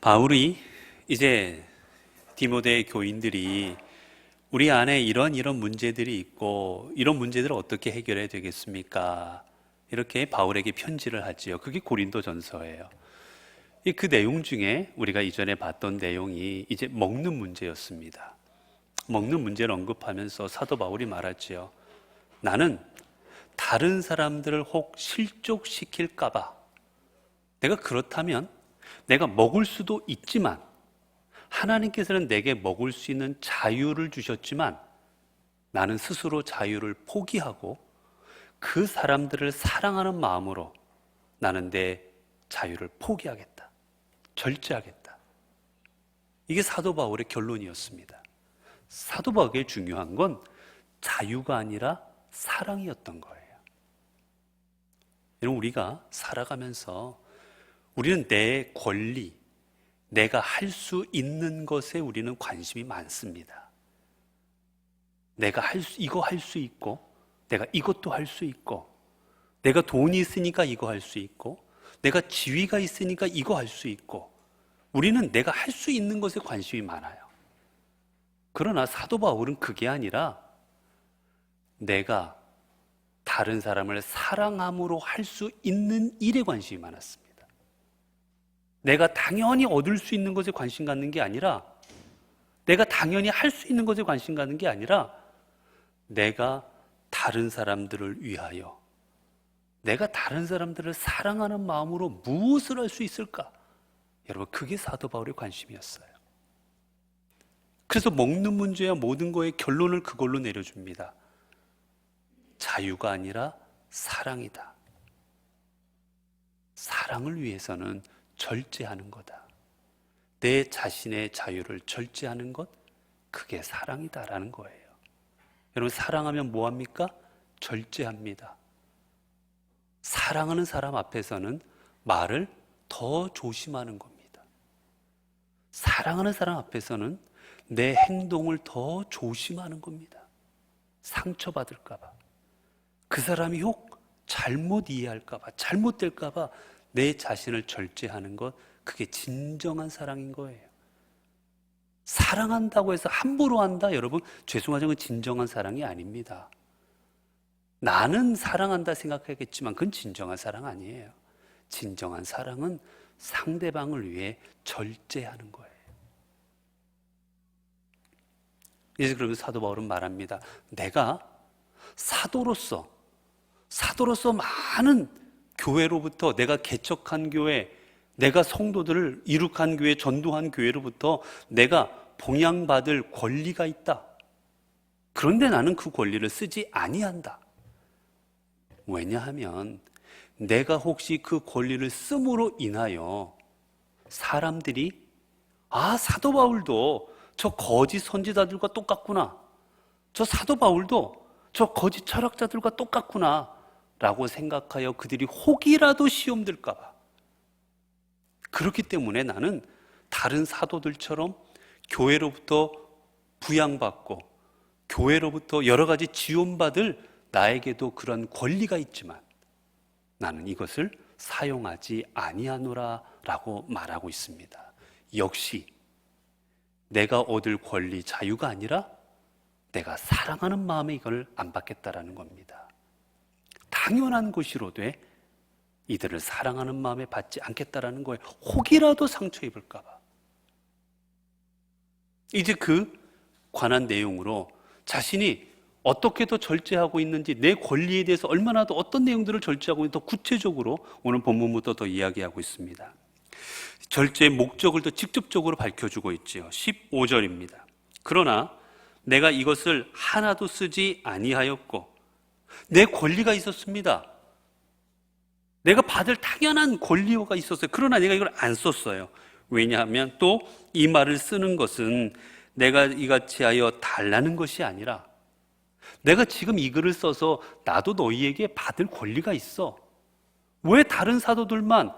바울이 이제 디모데 교인들이 우리 안에 이런 문제들이 있고 이런 문제들을 어떻게 해결해야 되겠습니까? 이렇게 바울에게 편지를 하지요. 그게 고린도전서예요. 그 내용 중에 우리가 이전에 봤던 내용이 이제 먹는 문제였습니다. 먹는 문제를 언급하면서 사도 바울이 말하지요. 나는 다른 사람들을 혹 실족시킬까 봐 내가 그렇다면 내가 먹을 수도 있지만 하나님께서는 내게 먹을 수 있는 자유를 주셨지만 나는 스스로 자유를 포기하고 그 사람들을 사랑하는 마음으로 나는 내 자유를 포기하겠다. 절제하겠다. 이게 사도 바울의 결론이었습니다. 사도 바울에게 중요한 건 자유가 아니라 사랑이었던 거예요. 여러분, 우리가 살아가면서 우리는 내 권리, 내가 할 수 있는 것에 우리는 관심이 많습니다. 내가 이거 할 수 있고, 내가 이것도 할 수 있고, 내가 돈이 있으니까 이거 할 수 있고, 내가 지위가 있으니까 이거 할 수 있고, 우리는 내가 할 수 있는 것에 관심이 많아요. 그러나 사도 바울은 그게 아니라 내가 다른 사람을 사랑함으로 할 수 있는 일에 관심이 많았습니다. 내가 당연히 얻을 수 있는 것에 관심 갖는 게 아니라, 내가 당연히 할 수 있는 것에 관심 갖는 게 아니라, 내가 다른 사람들을 위하여, 내가 다른 사람들을 사랑하는 마음으로 무엇을 할 수 있을까? 여러분, 그게 사도 바울의 관심이었어요. 그래서 먹는 문제야 모든 거의 결론을 그걸로 내려줍니다. 자유가 아니라 사랑이다. 사랑을 위해서는 절제하는 거다. 내 자신의 자유를 절제하는 것, 그게 사랑이다라는 거예요. 여러분, 사랑하면 뭐합니까? 절제합니다. 사랑하는 사람 앞에서는 말을 더 조심하는 겁니다. 사랑하는 사람 앞에서는 내 행동을 더 조심하는 겁니다. 상처받을까 봐, 그 사람이 혹 잘못 이해할까 봐, 잘못될까 봐 내 자신을 절제하는 것, 그게 진정한 사랑인 거예요. 사랑한다고 해서 함부로 한다? 여러분, 죄송하지만 진정한 사랑이 아닙니다. 나는 사랑한다 생각하겠지만 그건 진정한 사랑 아니에요. 진정한 사랑은 상대방을 위해 절제하는 거예요. 그래서 그러면서 사도 바울은 말합니다. 내가 사도로서 많은 교회로부터, 내가 개척한 교회, 내가 성도들을 이룩한 교회, 전도한 교회로부터 내가 봉양받을 권리가 있다. 그런데 나는 그 권리를 쓰지 아니한다. 왜냐하면 내가 혹시 그 권리를 씀으로 인하여 사람들이 사도 바울도 저 거짓 선지자들과 똑같구나, 저 사도 바울도 저 거짓 철학자들과 똑같구나 라고 생각하여 그들이 혹이라도 시험들까 봐, 그렇기 때문에 나는 다른 사도들처럼 교회로부터 부양받고 교회로부터 여러 가지 지원받을 나에게도 그런 권리가 있지만 나는 이것을 사용하지 아니하노라 라고 말하고 있습니다. 역시 내가 얻을 권리, 자유가 아니라 내가 사랑하는 마음에 이걸 안 받겠다라는 겁니다. 당연한 것이로되 이들을 사랑하는 마음에 받지 않겠다라는 거예요. 혹이라도 상처 입을까 봐. 이제 그 관한 내용으로 자신이 어떻게 더 절제하고 있는지, 내 권리에 대해서 얼마나 더 어떤 내용들을 절제하고 있는지 더 구체적으로 오늘 본문부터 더 이야기하고 있습니다. 절제의 목적을 더 직접적으로 밝혀주고 있지요. 15절입니다. 그러나 내가 이것을 하나도 쓰지 아니하였고, 내 권리가 있었습니다. 내가 받을 당연한 권리가 있었어요. 그러나 내가 이걸 안 썼어요. 왜냐하면 또 이 말을 쓰는 것은 내가 이같이 하여 달라는 것이 아니라, 내가 지금 이 글을 써서 나도 너희에게 받을 권리가 있어. 왜 다른 사도들만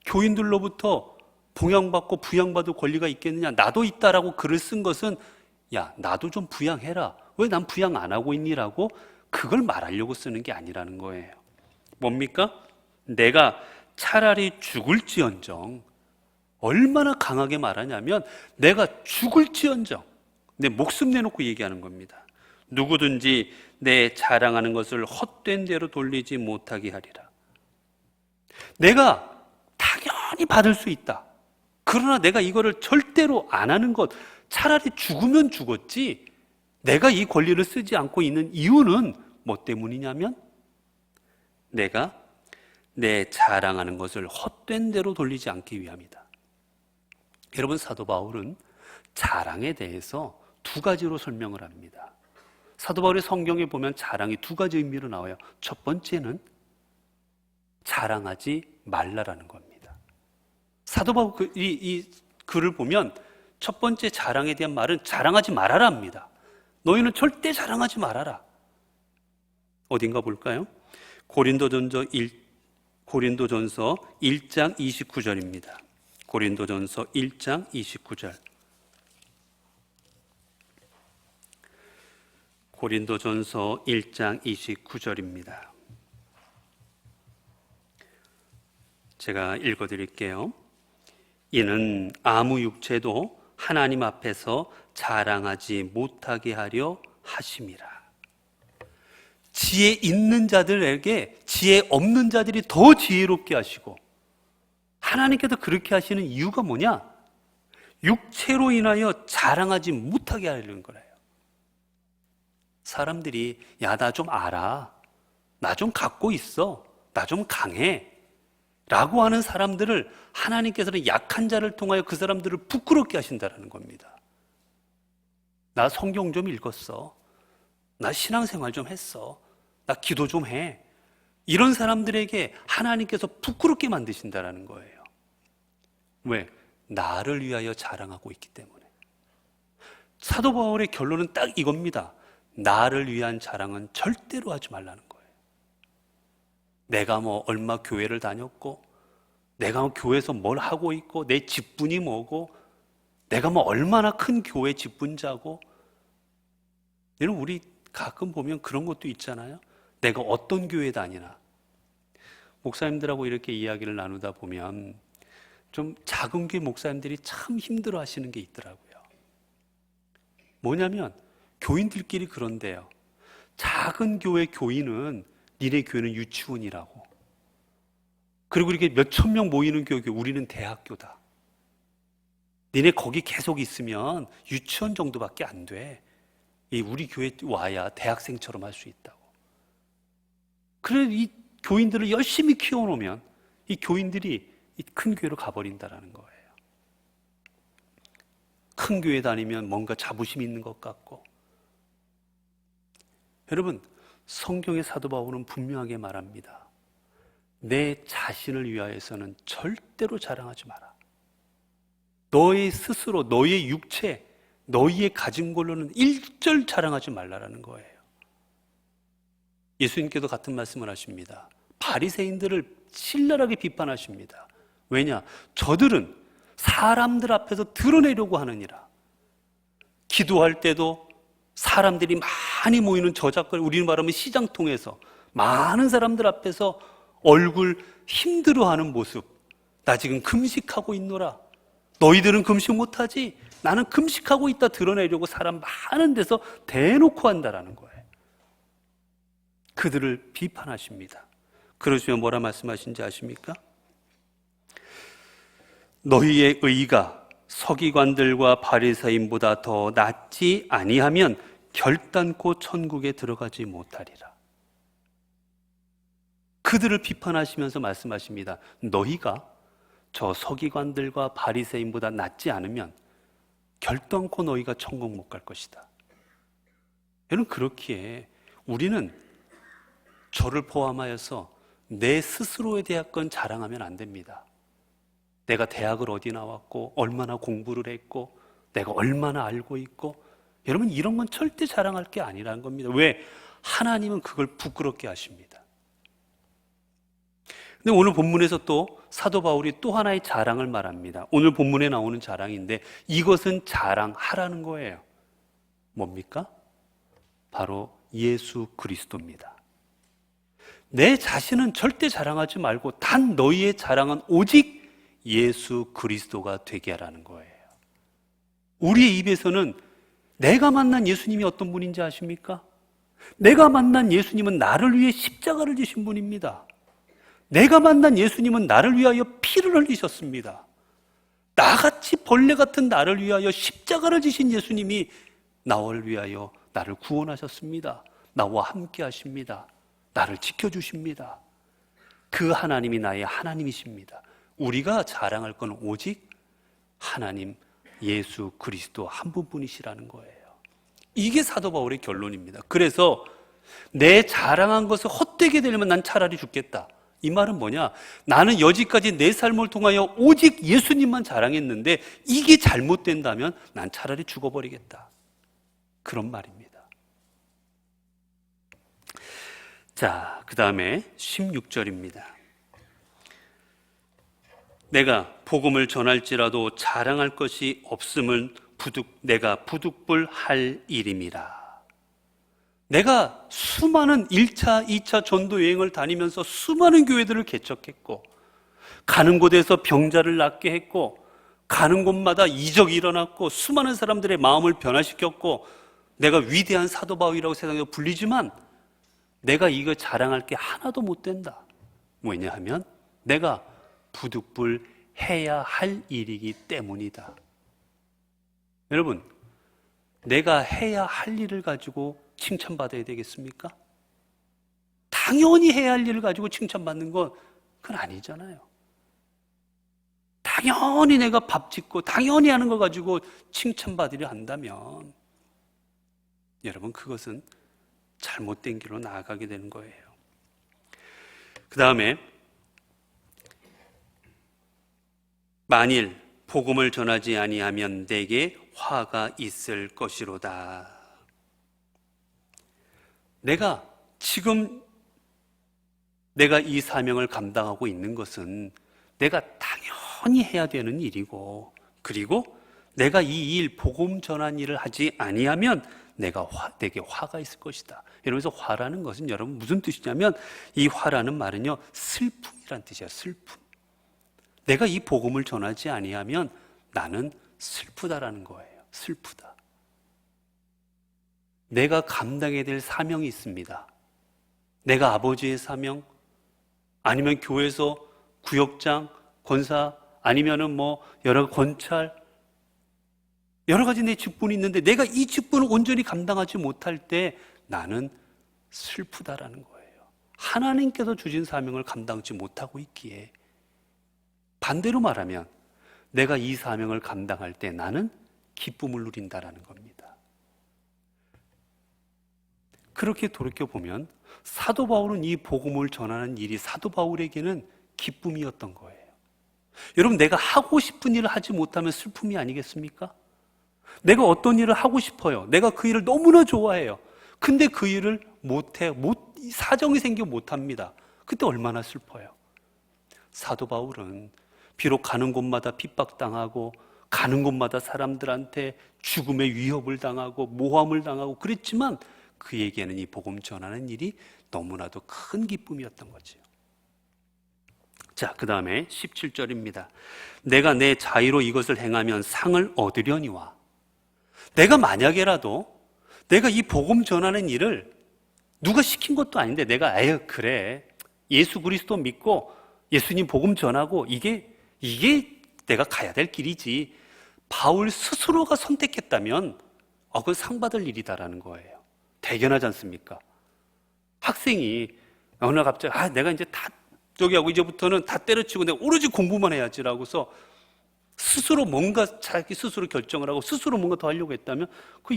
교인들로부터 봉양받고 부양받을 권리가 있겠느냐? 나도 있다라고 글을 쓴 것은, 야, 나도 좀 부양해라. 왜 난 부양 안 하고 있니라고 그걸 말하려고 쓰는 게 아니라는 거예요. 뭡니까? 내가 차라리 죽을지언정 얼마나 강하게 말하냐면 내가 죽을지언정, 내 목숨 내놓고 얘기하는 겁니다. 누구든지 내 자랑하는 것을 헛된 대로 돌리지 못하게 하리라. 내가 당연히 받을 수 있다. 그러나 내가 이거를 절대로 안 하는 것, 차라리 죽으면 죽었지, 내가 이 권리를 쓰지 않고 있는 이유는 뭐 때문이냐면 내가 내 자랑하는 것을 헛된 대로 돌리지 않기 위함이다. 여러분, 사도 바울은 자랑에 대해서 두 가지로 설명을 합니다. 사도 바울의 성경에 보면 자랑이 두 가지 의미로 나와요. 첫 번째는 자랑하지 말라라는 겁니다. 사도 바울 이 글을 보면 첫 번째 자랑에 대한 말은 자랑하지 말아라 합니다. 너희는 절대 자랑하지 말아라. 어딘가 볼까요? 고린도전서 1장 29절입니다. 고린도전서 1장 29절. 고린도전서 1장 29절입니다. 제가 읽어드릴게요. 이는 아무 육체도 하나님 앞에서 자랑하지 못하게 하려 하심이라. 지혜 있는 자들에게 지혜 없는 자들이 더 지혜롭게 하시고, 하나님께서 그렇게 하시는 이유가 뭐냐? 육체로 인하여 자랑하지 못하게 하려는 거예요. 사람들이 야, 나 좀 알아, 나 좀 갖고 있어, 나 좀 강해 라고 하는 사람들을 하나님께서는 약한 자를 통하여 그 사람들을 부끄럽게 하신다는 겁니다. 나 성경 좀 읽었어, 나 신앙생활 좀 했어, 나 기도 좀 해, 이런 사람들에게 하나님께서 부끄럽게 만드신다는 거예요. 왜? 나를 위하여 자랑하고 있기 때문에. 사도 바울의 결론은 딱 이겁니다. 나를 위한 자랑은 절대로 하지 말라는 거예요. 내가 뭐 얼마 교회를 다녔고, 내가 뭐 교회에서 뭘 하고 있고, 내 직분이 뭐고, 내가 뭐 얼마나 큰 교회 직분자고. 여러분, 우리 가끔 보면 그런 것도 있잖아요. 내가 어떤 교회 다니나. 목사님들하고 이렇게 이야기를 나누다 보면 좀 작은 교회 목사님들이 참 힘들어 하시는 게 있더라고요. 뭐냐면 교인들끼리 그런데요. 작은 교회 교인은 니네 교회는 유치원이라고. 그리고 이렇게 몇천 명 모이는 교회, 우리는 대학교다. 니네 거기 계속 있으면 유치원 정도밖에 안 돼. 우리 교회 와야 대학생처럼 할 수 있다고. 그래, 이 교인들을 열심히 키워놓으면 이 교인들이 이 큰 교회로 가버린다라는 거예요. 큰 교회 다니면 뭔가 자부심 있는 것 같고. 여러분, 성경의 사도 바울은 분명하게 말합니다. 내 자신을 위하여서는 절대로 자랑하지 마라. 너의 스스로, 너의 육체, 너희의 가진 걸로는 일절 자랑하지 말라라는 거예요. 예수님께도 같은 말씀을 하십니다. 바리새인들을 신랄하게 비판하십니다. 왜냐? 저들은 사람들 앞에서 드러내려고 하느니라. 기도할 때도 사람들이 많이 모이는 저작거리, 우리는 말하면 시장통에서 많은 사람들 앞에서 얼굴 힘들어하는 모습. 나 지금 금식하고 있노라. 너희들은 금식 못하지? 나는 금식하고 있다 드러내려고 사람 많은 데서 대놓고 한다라는 거예요. 그들을 비판하십니다. 그러시면 뭐라 말씀하신지 아십니까? 너희의 의가 서기관들과 바리새인보다 더 낫지 아니하면 결단코 천국에 들어가지 못하리라. 그들을 비판하시면서 말씀하십니다. 너희가 저 서기관들과 바리새인보다 낫지 않으면 결단코 너희가 천국 못 갈 것이다. 여러분, 그렇기에 우리는 저를 포함하여서 내 스스로에 대한 건 자랑하면 안 됩니다. 내가 대학을 어디 나왔고, 얼마나 공부를 했고, 내가 얼마나 알고 있고, 여러분, 이런 건 절대 자랑할 게 아니라는 겁니다. 왜? 하나님은 그걸 부끄럽게 하십니다. 근데 오늘 본문에서 또 사도 바울이 또 하나의 자랑을 말합니다. 오늘 본문에 나오는 자랑인데 이것은 자랑하라는 거예요. 뭡니까? 바로 예수 그리스도입니다. 내 자신은 절대 자랑하지 말고 단 너희의 자랑은 오직 예수 그리스도가 되게 하라는 거예요. 우리의 입에서는 내가 만난 예수님이 어떤 분인지 아십니까? 내가 만난 예수님은 나를 위해 십자가를 지신 분입니다. 내가 만난 예수님은 나를 위하여 피를 흘리셨습니다. 나같이 벌레 같은 나를 위하여 십자가를 지신 예수님이 나를 위하여 나를 구원하셨습니다. 나와 함께 하십니다. 나를 지켜주십니다. 그 하나님이 나의 하나님이십니다. 우리가 자랑할 건 오직 하나님 예수 그리스도 한 분뿐이시라는 거예요. 이게 사도 바울의 결론입니다. 그래서 내 자랑한 것을 헛되게 되려면 난 차라리 죽겠다. 이 말은 뭐냐? 나는 여지까지 내 삶을 통하여 오직 예수님만 자랑했는데 이게 잘못된다면 난 차라리 죽어버리겠다. 그런 말입니다. 자, 그 다음에 16절입니다. 내가 복음을 전할지라도 자랑할 것이 없음은 내가 부득불할 일임이라. 내가 수많은 1차, 2차 전도 여행을 다니면서 수많은 교회들을 개척했고, 가는 곳에서 병자를 낫게 했고, 가는 곳마다 이적이 일어났고, 수많은 사람들의 마음을 변화시켰고, 내가 위대한 사도 바울이라고 세상에 불리지만 내가 이거 자랑할 게 하나도 못 된다. 왜냐하면 내가 부득불해야 할 일이기 때문이다. 여러분, 내가 해야 할 일을 가지고 칭찬받아야 되겠습니까? 당연히 해야 할 일을 가지고 칭찬받는 건 그건 아니잖아요. 당연히 내가 밥 짓고 당연히 하는 걸 가지고 칭찬받으려 한다면 여러분, 그것은 잘못된 길로 나아가게 되는 거예요. 그 다음에 만일 복음을 전하지 아니하면 내게 화가 있을 것이로다. 지금 내가 이 사명을 감당하고 있는 것은 내가 당연히 해야 되는 일이고, 그리고 내가 이 일, 복음 전한 일을 하지 아니하면 내게 화가 있을 것이다. 이러면서 화라는 것은 여러분 무슨 뜻이냐면, 이 화라는 말은요, 슬픔이란 뜻이에요. 슬픔. 내가 이 복음을 전하지 아니하면 나는 슬프다라는 거예요. 슬프다. 내가 감당해야 될 사명이 있습니다. 내가 아버지의 사명, 아니면 교회에서 구역장, 권사, 아니면은 여러 권찰, 여러 가지 내 직분이 있는데 내가 이 직분을 온전히 감당하지 못할 때 나는 슬프다라는 거예요. 하나님께서 주신 사명을 감당하지 못하고 있기에, 반대로 말하면 내가 이 사명을 감당할 때 나는 기쁨을 누린다라는 겁니다. 그렇게 돌이켜보면 사도 바울은 이 복음을 전하는 일이 사도 바울에게는 기쁨이었던 거예요. 여러분, 내가 하고 싶은 일을 하지 못하면 슬픔이 아니겠습니까? 내가 어떤 일을 하고 싶어요. 내가 그 일을 너무나 좋아해요. 근데 그 일을 사정이 생겨 못합니다. 그때 얼마나 슬퍼요. 사도 바울은 비록 가는 곳마다 핍박당하고, 가는 곳마다 사람들한테 죽음의 위협을 당하고 모함을 당하고 그랬지만 그에게는 이 복음 전하는 일이 너무나도 큰 기쁨이었던 거죠. 자, 그 다음에 17절입니다. 내가 내 자의로 이것을 행하면 상을 얻으려니와. 내가 만약에라도 내가 이 복음 전하는 일을 누가 시킨 것도 아닌데 내가 그래, 예수 그리스도 믿고 예수님 복음 전하고 이게 내가 가야 될 길이지, 바울 스스로가 선택했다면 그건 상 받을 일이다라는 거예요. 대견하지 않습니까? 학생이 어느 날 갑자기 내가 이제 다 하고 이제부터는 다 때려치고 내가 오로지 공부만 해야지라고서 스스로 뭔가 자기 스스로 결정을 하고 스스로 뭔가 더 하려고 했다면 그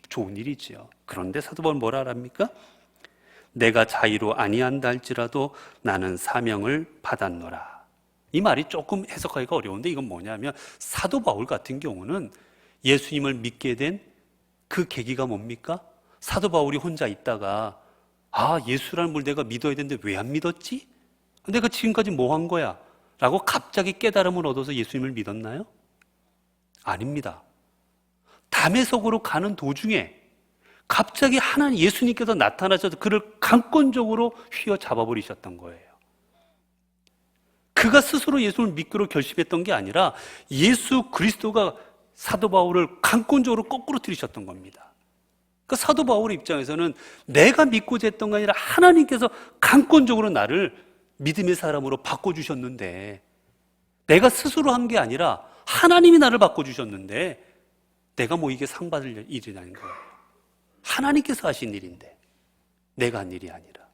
좋은 일이지요. 그런데 사도 바울은 뭐라 합니까? 내가 자의로 아니한다 할지라도 나는 사명을 받았노라. 이 말이 조금 해석하기가 어려운데 이건 뭐냐면, 사도 바울 같은 경우는 예수님을 믿게 된 그 계기가 뭡니까? 사도 바울이 혼자 있다가 예수라는 걸 내가 믿어야 되는데 왜 안 믿었지? 내가 지금까지 뭐 한 거야? 라고 갑자기 깨달음을 얻어서 예수님을 믿었나요? 아닙니다. 다메섹으로 가는 도중에 갑자기 하나님 예수님께서 나타나셔서 그를 강권적으로 휘어잡아 버리셨던 거예요. 그가 스스로 예수를 믿기로 결심했던 게 아니라 예수 그리스도가 사도 바울을 강권적으로 거꾸로 들이셨던 겁니다. 그러니까 사도 바울의 입장에서는 내가 믿고자 했던 게 아니라 하나님께서 강권적으로 나를 믿음의 사람으로 바꿔주셨는데, 내가 스스로 한 게 아니라 하나님이 나를 바꿔주셨는데 내가 뭐 이게 상 받을 일이라는 거예요. 하나님께서 하신 일인데 내가 한 일이 아니라.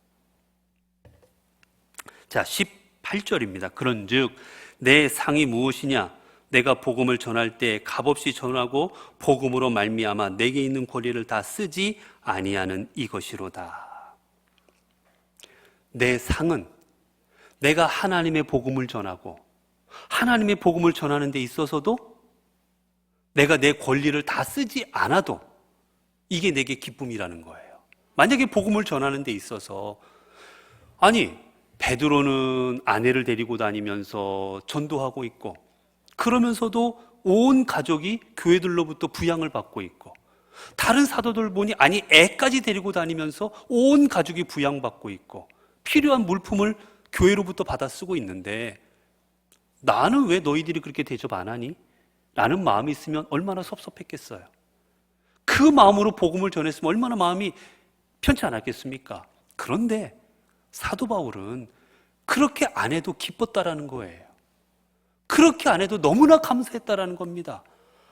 자, 18절입니다. 그런즉 내 상이 무엇이냐? 내가 복음을 전할 때 값없이 전하고 복음으로 말미암아 내게 있는 권리를 다 쓰지 아니하는 이것이로다. 내 상은 내가 하나님의 복음을 전하고 하나님의 복음을 전하는 데 있어서도 내가 내 권리를 다 쓰지 않아도 이게 내게 기쁨이라는 거예요. 만약에 복음을 전하는 데 있어서, 아니 베드로는 아내를 데리고 다니면서 전도하고 있고 그러면서도 온 가족이 교회들로부터 부양을 받고 있고, 다른 사도들 보니 아니 애까지 데리고 다니면서 온 가족이 부양받고 있고 필요한 물품을 교회로부터 받아 쓰고 있는데 나는 왜 너희들이 그렇게 대접 안 하니? 라는 마음이 있으면 얼마나 섭섭했겠어요. 그 마음으로 복음을 전했으면 얼마나 마음이 편치 않았겠습니까? 그런데 사도 바울은 그렇게 안 해도 기뻤다라는 거예요. 그렇게 안 해도 너무나 감사했다라는 겁니다.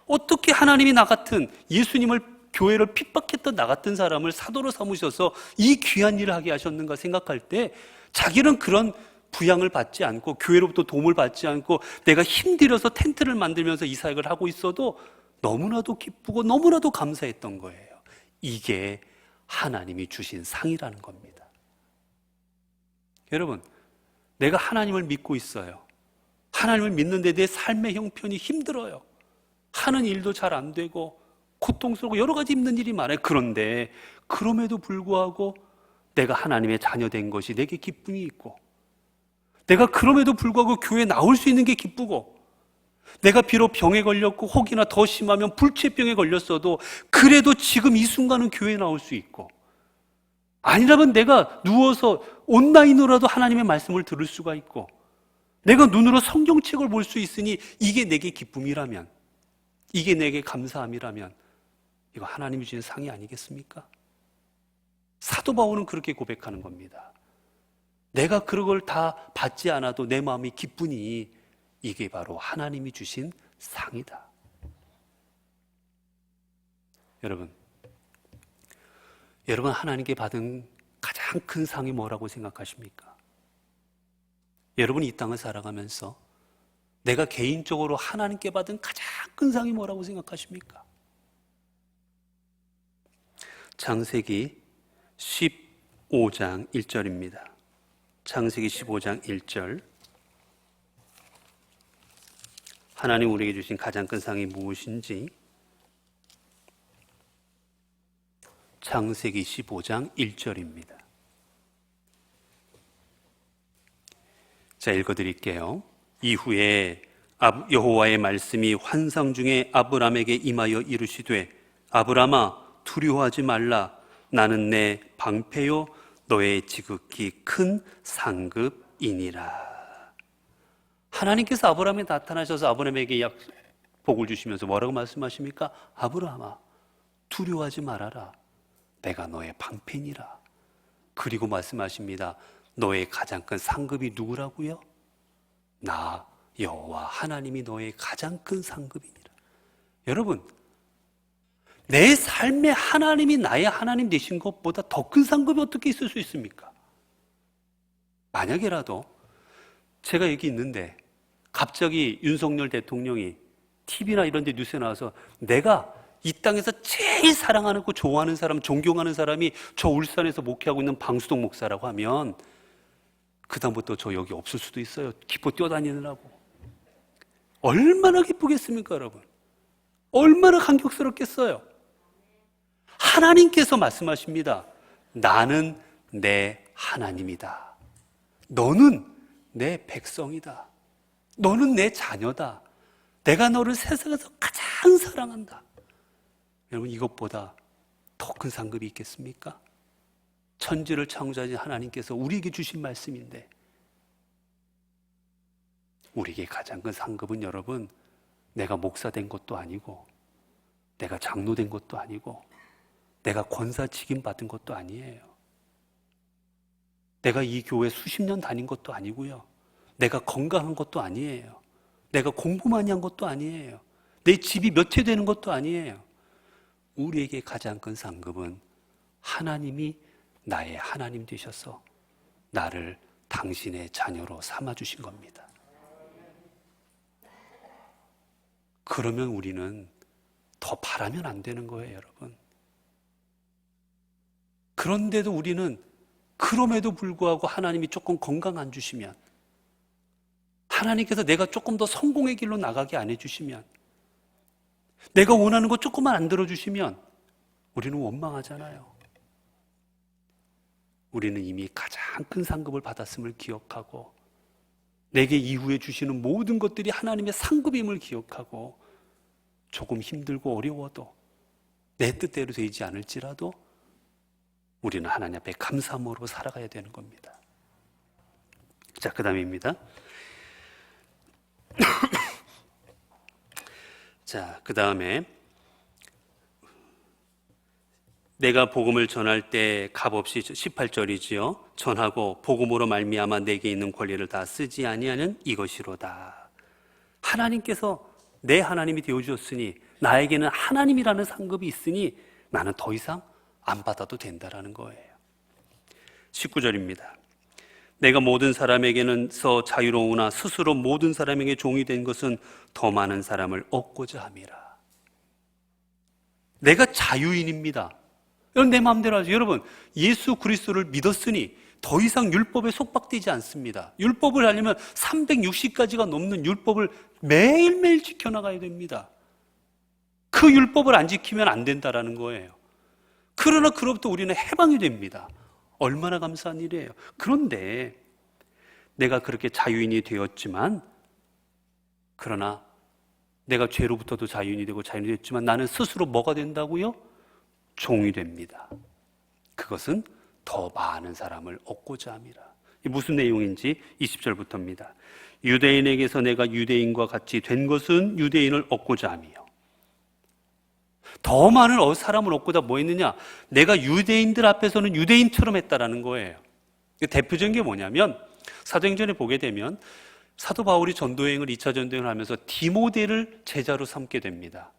어떻게 하나님이 나 같은, 예수님을 교회를 핍박했던 나 같은 사람을 사도로 삼으셔서 이 귀한 일을 하게 하셨는가 생각할 때 자기는 그런 부양을 받지 않고 교회로부터 도움을 받지 않고 내가 힘들어서 텐트를 만들면서 이 사역을 하고 있어도 너무나도 기쁘고 너무나도 감사했던 거예요. 이게 하나님이 주신 상이라는 겁니다. 여러분, 내가 하나님을 믿고 있어요. 하나님을 믿는데 내 삶의 형편이 힘들어요. 하는 일도 잘 안 되고 고통스럽고 여러 가지 힘든 일이 많아요. 그런데 그럼에도 불구하고 내가 하나님의 자녀 된 것이 내게 기쁨이 있고, 내가 그럼에도 불구하고 교회에 나올 수 있는 게 기쁘고, 내가 비록 병에 걸렸고 혹이나 더 심하면 불치병에 걸렸어도 그래도 지금 이 순간은 교회에 나올 수 있고, 아니라면 내가 누워서 온라인으로라도 하나님의 말씀을 들을 수가 있고, 내가 눈으로 성경책을 볼 수 있으니 이게 내게 기쁨이라면, 이게 내게 감사함이라면 이거 하나님이 주신 상이 아니겠습니까? 사도 바울은 그렇게 고백하는 겁니다. 내가 그런 걸 다 받지 않아도 내 마음이 기쁘니 이게 바로 하나님이 주신 상이다. 여러분 하나님께 받은 가장 큰 상이 뭐라고 생각하십니까? 여러분이 이 땅을 살아가면서 내가 개인적으로 하나님께 받은 가장 큰 상이 뭐라고 생각하십니까? 창세기 15장 1절입니다. 창세기 15장 1절. 하나님 우리에게 주신 가장 큰 상이 무엇인지 창세기 15장 1절입니다. 자, 읽어드릴게요. 이후에 여호와의 말씀이 환상 중에 아브람에게 임하여 이르시되 아브람아 두려워하지 말라. 나는 내 방패요 너의 지극히 큰 상급이니라. 하나님께서 아브람에 나타나셔서 아브람에게 복을 주시면서 뭐라고 말씀하십니까? 아브람아 두려워하지 말아라. 내가 너의 방패니라. 그리고 말씀하십니다. 너의 가장 큰 상급이 누구라고요? 나 여호와 하나님이 너의 가장 큰 상급이니라. 여러분, 내 삶에 하나님이 나의 하나님 되신 것보다 더 큰 상급이 어떻게 있을 수 있습니까? 만약에라도 제가 여기 있는데 갑자기 윤석열 대통령이 TV나 이런 데 뉴스에 나와서 내가 이 땅에서 제일 사랑하는 거 좋아하는 사람, 존경하는 사람이 저 울산에서 목회하고 있는 방수동 목사라고 하면 그다음부터 저 여기 없을 수도 있어요. 기뻐 뛰어다니느라고. 얼마나 기쁘겠습니까, 여러분? 얼마나 감격스럽겠어요? 하나님께서 말씀하십니다. 나는 내 하나님이다. 너는 내 백성이다. 너는 내 자녀다. 내가 너를 세상에서 가장 사랑한다. 여러분, 이것보다 더 큰 상급이 있겠습니까? 천지를 창조하신 하나님께서 우리에게 주신 말씀인데 우리에게 가장 큰 상급은 여러분, 내가 목사 된 것도 아니고, 내가 장로 된 것도 아니고, 내가 권사 직임 받은 것도 아니에요. 내가 이 교회 수십 년 다닌 것도 아니고요. 내가 건강한 것도 아니에요. 내가 공부 많이 한 것도 아니에요. 내 집이 몇 회 되는 것도 아니에요. 우리에게 가장 큰 상급은 하나님이 나의 하나님 되셔서 나를 당신의 자녀로 삼아주신 겁니다. 그러면 우리는 더 바라면 안 되는 거예요, 여러분. 그런데도 우리는 그럼에도 불구하고 하나님이 조금 건강 안 주시면, 하나님께서 내가 조금 더 성공의 길로 나가게 안 해주시면, 내가 원하는 거 조금만 안 들어주시면 우리는 원망하잖아요. 우리는 이미 가장 큰 상급을 받았음을 기억하고, 내게 이후에 주시는 모든 것들이 하나님의 상급임을 기억하고, 조금 힘들고 어려워도 내 뜻대로 되지 않을지라도 우리는 하나님 앞에 감사함으로 살아가야 되는 겁니다. 자, 그 다음입니다. 자, 그 다음에 내가 복음을 전할 때 값없이 18절이지요. 전하고 복음으로 말미암아 내게 있는 권리를 다 쓰지 아니하는 이것이로다. 하나님께서 내 하나님이 되어주셨으니, 나에게는 하나님이라는 상급이 있으니 나는 더 이상 안 받아도 된다라는 거예요. 19절입니다. 내가 모든 사람에게는서 자유로우나 스스로 모든 사람에게 종이 된 것은 더 많은 사람을 얻고자 함이라. 내가 자유인입니다. 여러분, 내 마음대로 하죠. 여러분, 예수 그리스도를 믿었으니 더 이상 율법에 속박되지 않습니다. 율법을 하려면 360가지가 넘는 율법을 매일매일 지켜나가야 됩니다. 그 율법을 안 지키면 안 된다라는 거예요. 그러나 그로부터 우리는 해방이 됩니다. 얼마나 감사한 일이에요. 그런데 내가 그렇게 자유인이 되었지만, 그러나 내가 죄로부터도 자유인이 되고 자유인이 됐지만 나는 스스로 뭐가 된다고요? 종이 됩니다. 그것은 더 많은 사람을 얻고자 함이라. 무슨 내용인지 20절부터입니다. 유대인에게서 내가 유대인과 같이 된 것은 유대인을 얻고자 함이요. 더 많은 사람을 얻고자 뭐 했느냐? 내가 유대인들 앞에서는 유대인처럼 했다라는 거예요. 대표적인 게 뭐냐면, 사도행전에 보게 되면 사도 바울이 전도여행을 2차 전도여행을 하면서 디모데를 제자로 삼게 됩니다.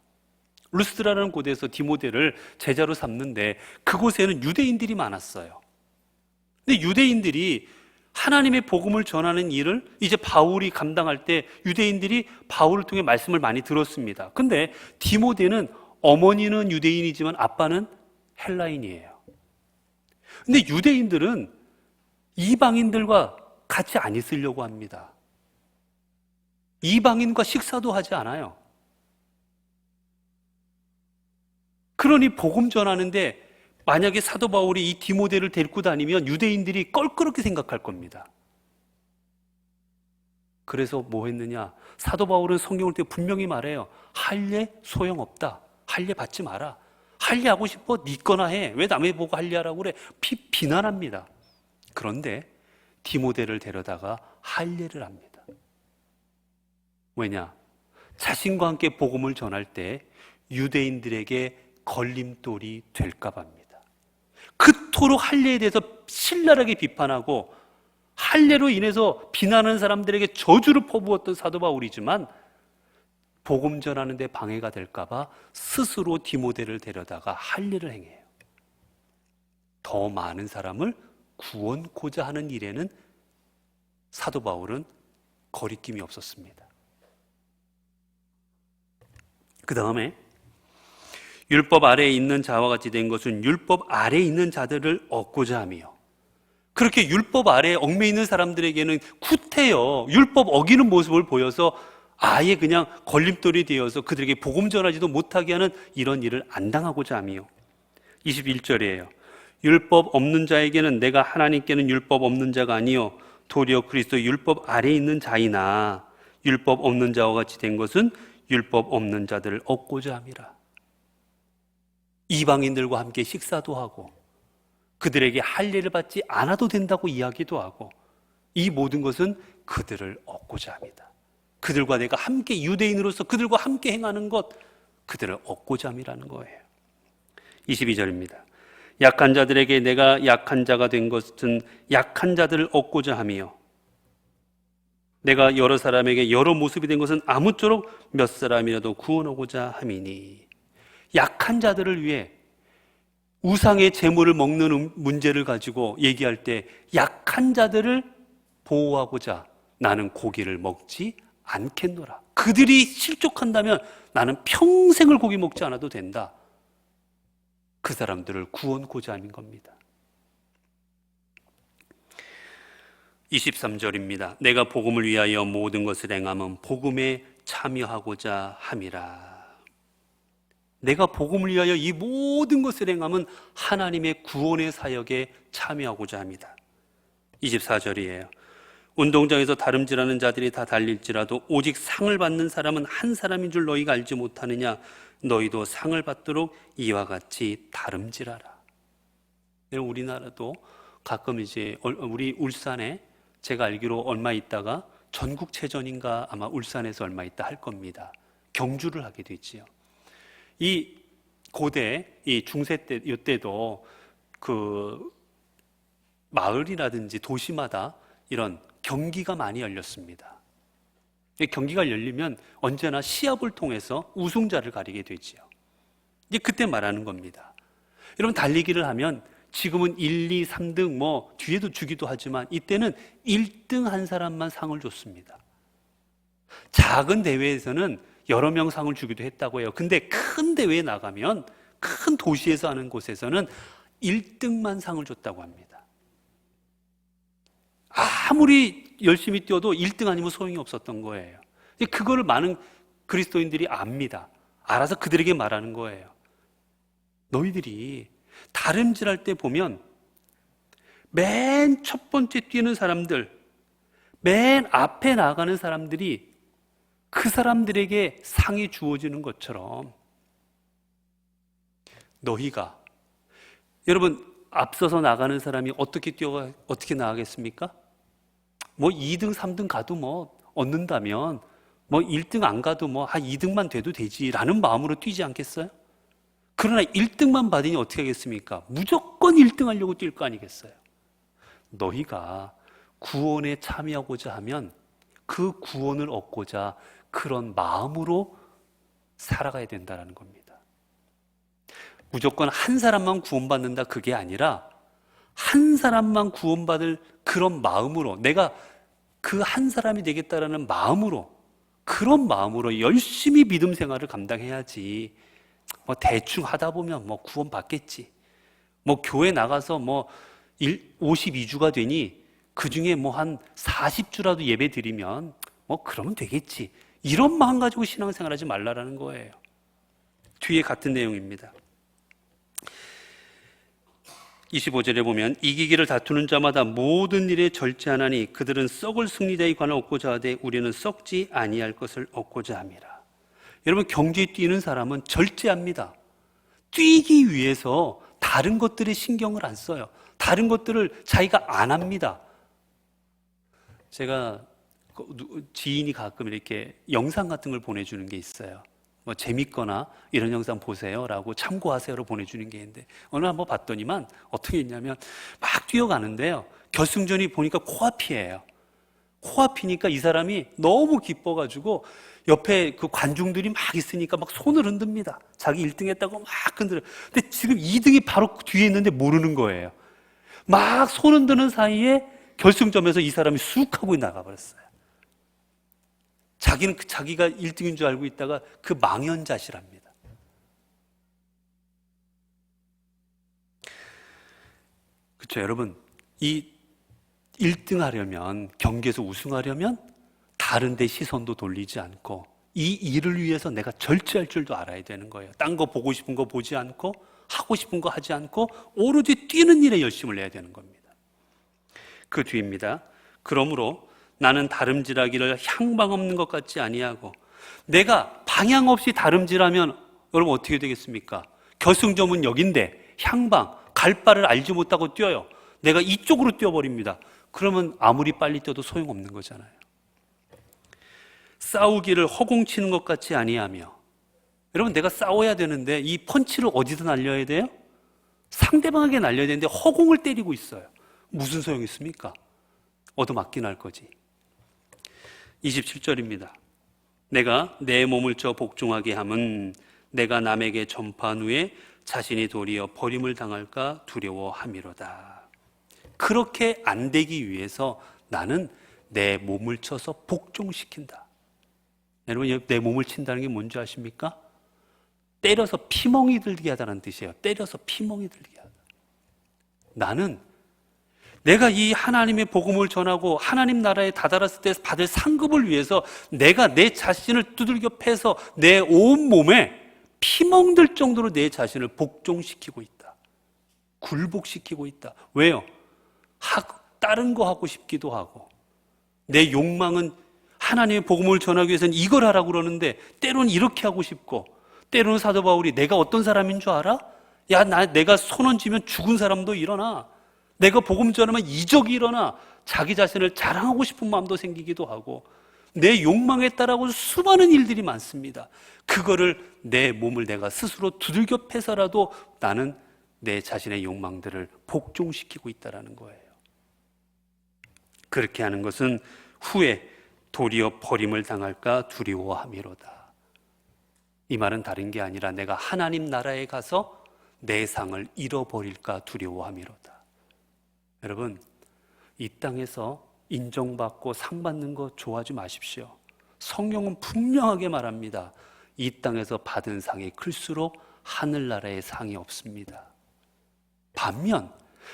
루스드라라는 곳에서 디모데를 제자로 삼는데, 그곳에는 유대인들이 많았어요. 근데 유대인들이 하나님의 복음을 전하는 일을 이제 바울이 감당할 때 유대인들이 바울을 통해 말씀을 많이 들었습니다. 근데 디모데는 어머니는 유대인이지만 아빠는 헬라인이에요. 근데 유대인들은 이방인들과 같이 안 있으려고 합니다. 이방인과 식사도 하지 않아요. 그러니 복음 전하는데 만약에 사도 바울이 이 디모데를 데리고 다니면 유대인들이 껄끄럽게 생각할 겁니다. 그래서 뭐 했느냐? 사도 바울은 성경을 때 분명히 말해요. 할례 소용없다. 할례 받지 마라. 할례하고 싶어? 네 거나 해. 왜 남의 보고 할례하라고 그래? 비난합니다. 그런데 디모데를 데려다가 할례를 합니다. 왜냐? 자신과 함께 복음을 전할 때 유대인들에게 걸림돌이 될까 봐입니다. 그토록 할례에 대해서 신랄하게 비판하고 할례로 인해서 비난하는 사람들에게 저주를 퍼부었던 사도 바울이지만, 복음 전하는 데 방해가 될까 봐 스스로 디모데를 데려다가 할례를 행해요. 더 많은 사람을 구원코자 하는 일에는 사도 바울은 거리낌이 없었습니다. 그 다음에 율법 아래에 있는 자와 같이 된 것은 율법 아래에 있는 자들을 얻고자 함이요. 그렇게 율법 아래에 얽매여 있는 사람들에게는 구태여 율법 어기는 모습을 보여서 아예 그냥 걸림돌이 되어서 그들에게 복음 전하지도 못하게 하는 이런 일을 안 당하고자 함이요. 21절이에요. 율법 없는 자에게는 내가 하나님께는 율법 없는 자가 아니요 도리어 그리스도 율법 아래에 있는 자이나 율법 없는 자와 같이 된 것은 율법 없는 자들을 얻고자 함이라. 이방인들과 함께 식사도 하고 그들에게 할례를 받지 않아도 된다고 이야기도 하고, 이 모든 것은 그들을 얻고자 합니다. 그들과 내가 함께 유대인으로서 그들과 함께 행하는 것, 그들을 얻고자 함이라는 거예요. 22절입니다. 약한 자들에게 내가 약한 자가 된 것은 약한 자들을 얻고자 함이요, 내가 여러 사람에게 여러 모습이 된 것은 아무쪼록 몇 사람이라도 구원하고자 함이니. 약한 자들을 위해 우상의 제물을 먹는 문제를 가지고 얘기할 때 약한 자들을 보호하고자 나는 고기를 먹지 않겠노라. 그들이 실족한다면 나는 평생을 고기 먹지 않아도 된다. 그 사람들을 구원고자 함인 겁니다. 23절입니다. 내가 복음을 위하여 모든 것을 행함은 복음에 참여하고자 함이라. 내가 복음을 위하여 이 모든 것을 행함은 하나님의 구원의 사역에 참여하고자 합니다. 24절이에요. 운동장에서 다름질하는 자들이 다 달릴지라도 오직 상을 받는 사람은 한 사람인 줄 너희가 알지 못하느냐. 너희도 상을 받도록 이와 같이 다름질하라. 우리나라도 가끔 이제 우리 울산에 제가 알기로 얼마 있다가 전국체전인가 아마 울산에서 얼마 있다 할 겁니다. 경주를 하게 되지요. 이 고대, 이 중세 때, 이때도 그 마을이라든지 도시마다 이런 경기가 많이 열렸습니다. 이 경기가 열리면 언제나 시합을 통해서 우승자를 가리게 되지요. 이제 그때 말하는 겁니다. 여러분, 달리기를 하면 지금은 1, 2, 3등 뭐 뒤에도 주기도 하지만 이때는 1등 한 사람만 상을 줬습니다. 작은 대회에서는 여러 명 상을 주기도 했다고 해요. 근데 큰 대회에 나가면, 큰 도시에서 하는 곳에서는 1등만 상을 줬다고 합니다. 아무리 열심히 뛰어도 1등 아니면 소용이 없었던 거예요. 그거를 많은 그리스도인들이 압니다. 알아서 그들에게 말하는 거예요. 너희들이 다름질할 때 보면 맨 첫 번째 뛰는 사람들, 맨 앞에 나가는 사람들이 그 사람들에게 상이 주어지는 것처럼 너희가, 여러분, 앞서서 나가는 사람이 어떻게 나가겠습니까? 뭐 2등, 3등 가도 뭐 얻는다면 뭐 1등 안 가도 뭐 2등만 돼도 되지라는 마음으로 뛰지 않겠어요? 그러나 1등만 받으니 어떻게 하겠습니까? 무조건 1등 하려고 뛸 거 아니겠어요? 너희가 구원에 참여하고자 하면 그 구원을 얻고자 그런 마음으로 살아가야 된다는 겁니다. 무조건 한 사람만 구원받는다, 그게 아니라 한 사람만 구원받을 그런 마음으로, 내가 그 한 사람이 되겠다라는 마음으로, 그런 마음으로 열심히 믿음 생활을 감당해야지 뭐 대충 하다 보면 뭐 구원 받겠지, 뭐 교회 나가서 뭐 52주가 되니 그 중에 뭐 한 40주라도 예배 드리면 뭐 그러면 되겠지, 이런 마음 가지고 신앙생활하지 말라라는 거예요. 뒤에 같은 내용입니다. 25절에 보면 이기기를 다투는 자마다 모든 일에 절제하나니 그들은 썩을 승리자의 관을 얻고자 하되 우리는 썩지 아니할 것을 얻고자 함이라. 여러분, 경주에 뛰는 사람은 절제합니다. 뛰기 위해서 다른 것들에 신경을 안 써요. 다른 것들을 자기가 안 합니다. 제가 지인이 가끔 이렇게 영상 같은 걸 보내주는 게 있어요. 뭐 재밌거나 이런 영상 보세요 라고 참고하세요로 보내주는 게 있는데, 어느 한번 봤더니만 어떻게 했냐면 막 뛰어가는데요, 결승전이 보니까 코앞이에요. 코앞이니까 이 사람이 너무 기뻐가지고 옆에 그 관중들이 막 있으니까 막 손을 흔듭니다. 자기 1등 했다고 막 흔들어요. 근데 지금 2등이 바로 뒤에 있는데 모르는 거예요. 막 손 흔드는 사이에 결승점에서 이 사람이 쑥 하고 나가버렸어요. 자기는 자기가 1등인 줄 알고 있다가 그 망연자실합니다. 그렇죠, 여러분? 이 1등 하려면, 경기에서 우승하려면 다른 데 시선도 돌리지 않고 이 일을 위해서 내가 절제할 줄도 알아야 되는 거예요. 딴 거 보고 싶은 거 보지 않고 하고 싶은 거 하지 않고 오로지 뛰는 일에 열심을 내야 되는 겁니다. 그 뒤입니다. 그러므로 나는 다름질하기를 향방 없는 것 같지 아니하고, 내가 방향 없이 다름질하면 여러분 어떻게 되겠습니까? 결승점은 여긴데 향방, 갈 바를 알지 못하고 뛰어요. 내가 이쪽으로 뛰어버립니다. 그러면 아무리 빨리 뛰어도 소용없는 거잖아요. 싸우기를 허공치는 것 같이 아니하며. 여러분, 내가 싸워야 되는데 이 펀치를 어디다 날려야 돼요? 상대방에게 날려야 되는데 허공을 때리고 있어요. 무슨 소용이 있습니까? 얻어맞기 날 거지. 27절입니다. 내가 내 몸을 쳐 복종하게 함은 내가 남에게 전파한 후에 자신이 도리어 버림을 당할까 두려워함이로다. 그렇게 안 되기 위해서 나는 내 몸을 쳐서 복종시킨다. 여러분, 내 몸을 친다는 게 뭔지 아십니까? 때려서 피멍이 들게 하다는 뜻이에요. 때려서 피멍이 들게 하다. 나는 내가 이 하나님의 복음을 전하고 하나님 나라에 다다랐을 때 받을 상급을 위해서 내가 내 자신을 두들겨 패서 내 온 몸에 피멍들 정도로 내 자신을 복종시키고 있다. 굴복시키고 있다. 왜요? 다른 거 하고 싶기도 하고, 내 욕망은 하나님의 복음을 전하기 위해서는 이걸 하라고 그러는데 때로는 이렇게 하고 싶고, 때로는 사도 바울이 내가 어떤 사람인 줄 알아? 야, 내가 손 얹으면 죽은 사람도 일어나. 내가 복음 전하면 이적이 일어나. 자기 자신을 자랑하고 싶은 마음도 생기기도 하고, 내 욕망에 따라서 수많은 일들이 많습니다. 그거를 내 몸을 내가 스스로 두들겨 패서라도 나는 내 자신의 욕망들을 복종시키고 있다는 거예요. 그렇게 하는 것은 후에 도리어 버림을 당할까 두려워함이로다. 이 말은 다른 게 아니라 내가 하나님 나라에 가서 내 상을 잃어버릴까 두려워함이로다. 여러분, 이 땅에서 인정받고 상 받는 거 좋아하지 마십시오. 성경은 분명하게 말합니다. 이 땅에서 받은 상이 클수록 하늘나라의 상이 없습니다. 반면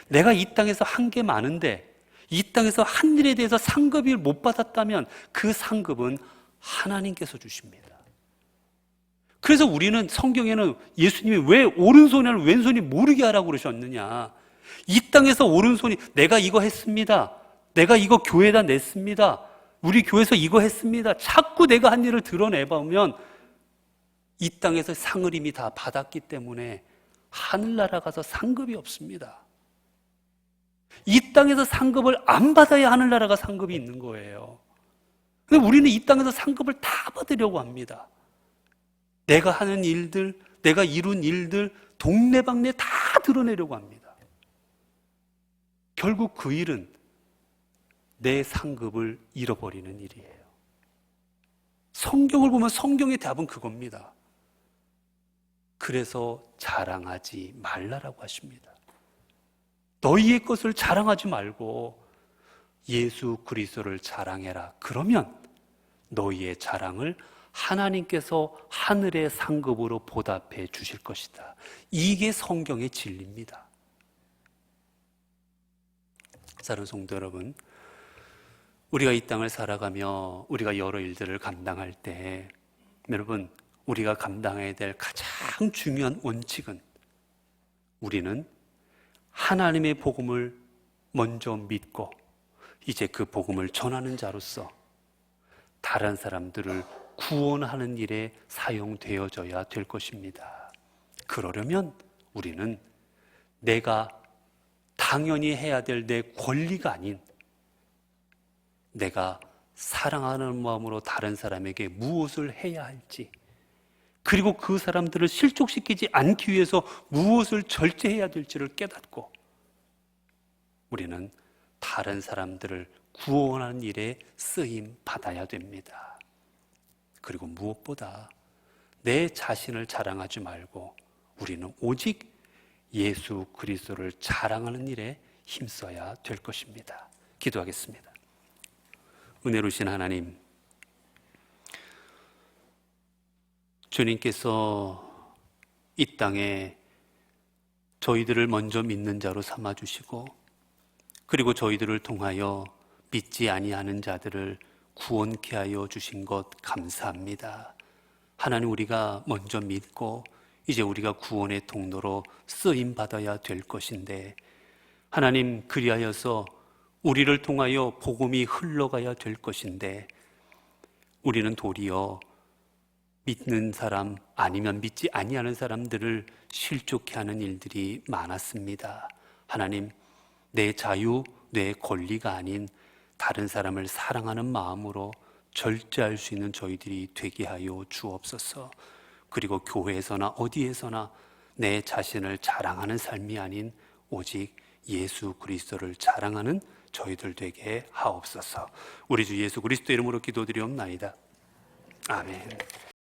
내가 이 땅에서 한 게 많은데 이 땅에서 한 일에 대해서 상급을 못 받았다면 그 상급은 하나님께서 주십니다. 그래서 우리는 성경에는 예수님이 왜 오른손이나 왼손이 모르게 하라고 그러셨느냐. 이 땅에서 오른손이 내가 이거 했습니다. 내가 이거 교회에다 냈습니다. 우리 교회에서 이거 했습니다. 자꾸 내가 한 일을 드러내보면 이 땅에서 상을 이미 다 받았기 때문에 하늘나라 가서 상급이 없습니다. 이 땅에서 상급을 안 받아야 하늘나라가 상급이 있는 거예요. 근데 우리는 이 땅에서 상급을 다 받으려고 합니다. 내가 하는 일들, 내가 이룬 일들, 동네방네 다 드러내려고 합니다. 결국 그 일은 내 상급을 잃어버리는 일이에요. 성경을 보면 성경의 답은 그겁니다. 그래서 자랑하지 말라라고 하십니다. 너희의 것을 자랑하지 말고 예수 그리스도를 자랑해라. 그러면 너희의 자랑을 하나님께서 하늘의 상급으로 보답해 주실 것이다. 이게 성경의 진리입니다. 사랑하는 성도 여러분, 우리가 이 땅을 살아가며 우리가 여러 일들을 감당할 때 여러분, 우리가 감당해야 될 가장 중요한 원칙은 우리는 하나님의 복음을 먼저 믿고 이제 그 복음을 전하는 자로서 다른 사람들을 구원하는 일에 사용되어져야 될 것입니다. 그러려면 우리는 내가 당연히 해야 될 내 권리가 아닌 내가 사랑하는 마음으로 다른 사람에게 무엇을 해야 할지, 그리고 그 사람들을 실족시키지 않기 위해서 무엇을 절제해야 될지를 깨닫고 우리는 다른 사람들을 구원하는 일에 쓰임 받아야 됩니다. 그리고 무엇보다 내 자신을 자랑하지 말고 우리는 오직 예수 그리스도를 자랑하는 일에 힘써야 될 것입니다. 기도하겠습니다. 은혜로우신 하나님, 주님께서 이 땅에 저희들을 먼저 믿는 자로 삼아주시고 그리고 저희들을 통하여 믿지 아니하는 자들을 구원케 하여 주신 것 감사합니다. 하나님, 우리가 먼저 믿고 이제 우리가 구원의 통로로 쓰임받아야 될 것인데 하나님, 그리하여서 우리를 통하여 복음이 흘러가야 될 것인데 우리는 도리어 믿는 사람 아니면 믿지 아니하는 사람들을 실족케 하는 일들이 많았습니다. 하나님, 내 자유, 내 권리가 아닌 다른 사람을 사랑하는 마음으로 절제할 수 있는 저희들이 되게 하여 주옵소서. 그리고 교회에서나 어디에서나 내 자신을 자랑하는 삶이 아닌 오직 예수 그리스도를 자랑하는 저희들 되게 하옵소서. 우리 주 예수 그리스도 이름으로 기도드리옵나이다. 아멘.